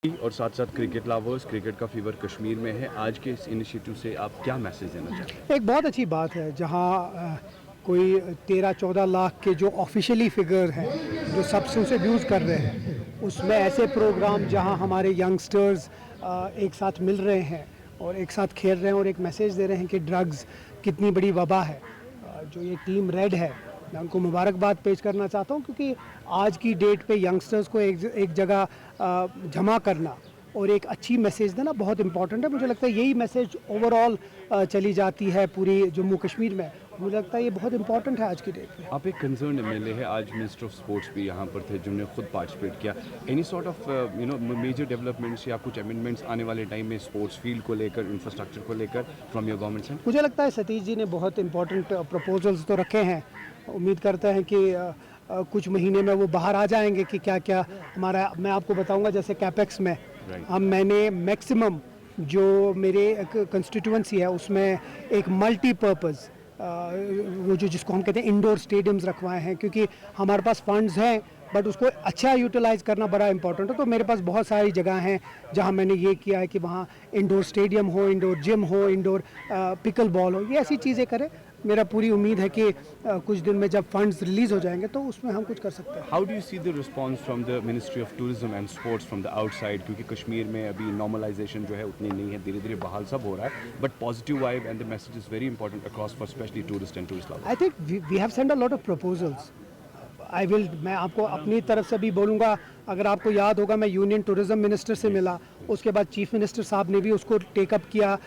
और साथ साथ क्रिकेट लवर्स, क्रिकेट का फीवर कश्मीर में है। आज के इस इनिशिएटिव से आप क्या मैसेज देना चाहते हैं? एक बहुत अच्छी बात है जहां कोई 13-14 लाख के जो ऑफिशियली फिगर हैं जो सब्सटेंस अब्यूज़ कर रहे हैं, उसमें ऐसे प्रोग्राम जहां हमारे यंगस्टर्स एक साथ मिल रहे हैं और एक साथ खेल रहे हैं और एक मैसेज दे रहे हैं कि ड्रग्स कितनी बड़ी वबा है। जो ये टीम रेड है, मैं उनको मुबारकबाद पेश करना चाहता हूँ क्योंकि आज की डेट पे यंगस्टर्स को एक जगह जमा करना और एक अच्छी मैसेज देना बहुत इंपॉर्टेंट है। मुझे लगता है यही मैसेज ओवरऑल चली जाती है पूरी जम्मू कश्मीर में। मुझे लगता है ये बहुत इंपॉर्टेंट है आज की डेट में। आप एक कंसर्न एमएलए है, आज मिनिस्टर ऑफ स्पोर्ट्स भी यहाँ पर थे जिन्होंने खुद पार्टिसिपेट किया। Any sort of major developments या कुछ अमेंडमेंट्स आने वाले टाइम में स्पोर्ट्स फील्ड को लेकर, इंफ्रास्ट्रक्चर को लेकर फ्रॉम योर गवर्नमेंट से? मुझे लगता है सतीश जी ने बहुत इंपॉर्टेंट प्रपोजल्स तो रखे हैं। उम्मीद करते हैं कि कुछ महीने में वो बाहर आ जाएंगे कि क्या क्या हमारा। मैं आपको बताऊंगा जैसे कैपेक्स में मैंने मैक्सिमम जो मेरे कंस्टिट्यूएंसी है उसमें एक मल्टीपर्पज़ वो जो जिसको हम कहते हैं इंडोर स्टेडियम्स रखवाए हैं, क्योंकि हमारे पास फंड्स हैं बट उसको अच्छा यूटिलाइज़ करना बड़ा इंपॉर्टेंट है। तो मेरे पास बहुत सारी जगह हैं जहां मैंने ये किया है कि वहां इंडोर स्टेडियम हो, इंडोर जिम हो, इंडोर पिकल बॉल हो, ये ऐसी चीज़ें करें। मेरा पूरी उम्मीद है कि कुछ दिन में जब फंड्स रिलीज़ हो जाएंगे तो उसमें हम कुछ कर सकते हैं। How do you see the response from the ministry of tourism and sports from the outside? क्योंकि कश्मीर में अभी नॉर्मलाइजेशन जो है उतनी नहीं है, धीरे धीरे बहाल सब हो रहा है, but positive vibe and the message is very important across for especially tourist and tourist lovers. I think we have send a lot of proposals. मैं आपको अपनी तरफ से भी बोलूँगा। अगर आपको याद होगा मैं यूनियन टूरिज्म मिनिस्टर से मिला, उसके बाद चीफ मिनिस्टर साहब ने भी उसको टेकअप किया।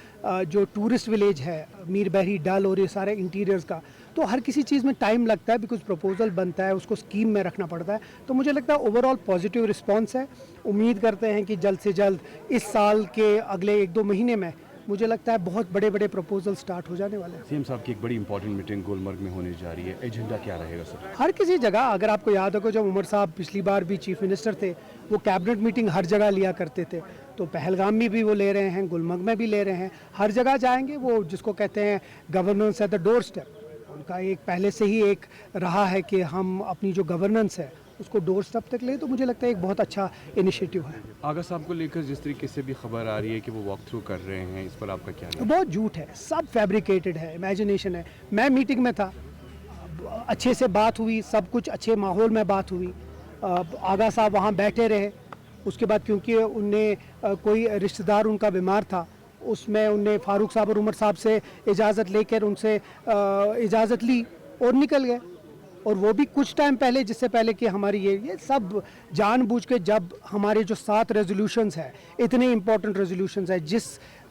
जो टूरिस्ट विलेज है मीर बहरी डल और ये सारे इंटीरियर्स का, तो हर किसी चीज़ में टाइम लगता है बिकॉज प्रपोजल बनता है, उसको स्कीम में रखना पड़ता है। तो मुझे लगता है ओवरऑल पॉजिटिव रिस्पॉन्स है। उम्मीद करते हैं कि जल्द से जल्द इस साल के अगले 1-2 महीने में मुझे लगता है बहुत बड़े बड़े प्रपोजल स्टार्ट हो जाने वाले हैं। सीएम साहब की एक बड़ी इंपॉर्टेंट मीटिंग गुलमर्ग में होने जा रही है, एजेंडा क्या रहेगा सर? हर किसी जगह, अगर आपको याद होगा जब उमर साहब पिछली बार भी चीफ मिनिस्टर थे, वो कैबिनेट मीटिंग हर जगह लिया करते थे। तो पहलगाम में भी वो ले रहे हैं, गुलमर्ग में भी ले रहे हैं, हर जगह जाएंगे। वो जिसको कहते हैं governance at the door step, उनका एक पहले से ही एक रहा है कि हम अपनी जो गवर्नेंस है उसको डोर स्टेप तक ले। तो मुझे लगता है एक बहुत अच्छा इनिशिएटिव है। आगा साहब को लेकर जिस तरीके से भी खबर आ रही है कि वो वॉक थ्रू कर रहे हैं, इस पर आपका क्या है? बहुत झूठ है, सब फैब्रिकेटेड है, इमेजिनेशन है। मैं मीटिंग में था, अच्छे से बात हुई, सब कुछ अच्छे माहौल में बात हुई। आगा साहब वहाँ बैठे रहे। उसके बाद क्योंकि उनने कोई रिश्तेदार उनका बीमार था, उसमें उनने फारूक साहब और उमर साहब से इजाज़त लेकर उनसे इजाज़त ली और निकल गए। और वो भी कुछ टाइम पहले, जिससे पहले कि हमारी ये सब जानबूझ के, जब हमारे जो 7 रेजोल्यूशंस हैं, इतने इंपॉर्टेंट रेजोल्यूशंस हैं, जिस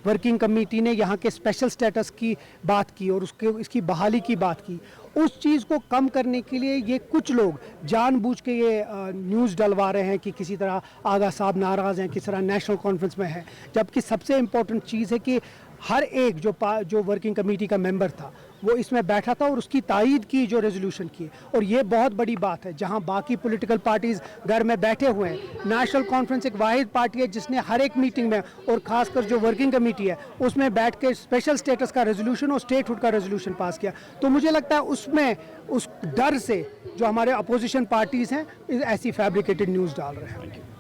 वर्किंग कमेटी ने यहाँ के स्पेशल स्टेटस की बात की और इसकी बहाली की बात की, उस चीज़ को कम करने के लिए ये कुछ लोग जानबूझ के ये न्यूज़ डलवा रहे हैं कि किसी तरह आगा साहब नाराज़ हैं, किसी तरह नेशनल कॉन्फ्रेंस में है। जबकि सबसे इम्पोर्टेंट चीज़ है कि हर एक जो वर्किंग कमेटी का मेंबर था वो इसमें बैठा था और उसकी तायीद की जो रेजोल्यूशन की। और ये बहुत बड़ी बात है, जहां बाकी पॉलिटिकल पार्टीज़ घर में बैठे हुए हैं, नेशनल कॉन्फ्रेंस एक वाहिद पार्टी है जिसने हर एक मीटिंग में, और ख़ासकर जो वर्किंग कमेटी है उसमें बैठ के स्पेशल स्टेटस का रेजोल्यूशन और स्टेटहुड का रेजोल्यूशन पास किया। तो मुझे लगता है उसमें उस डर से जो हमारे अपोजिशन पार्टीज़ हैं ऐसी फैब्रिकेटेड न्यूज़ डाल रहे हैं।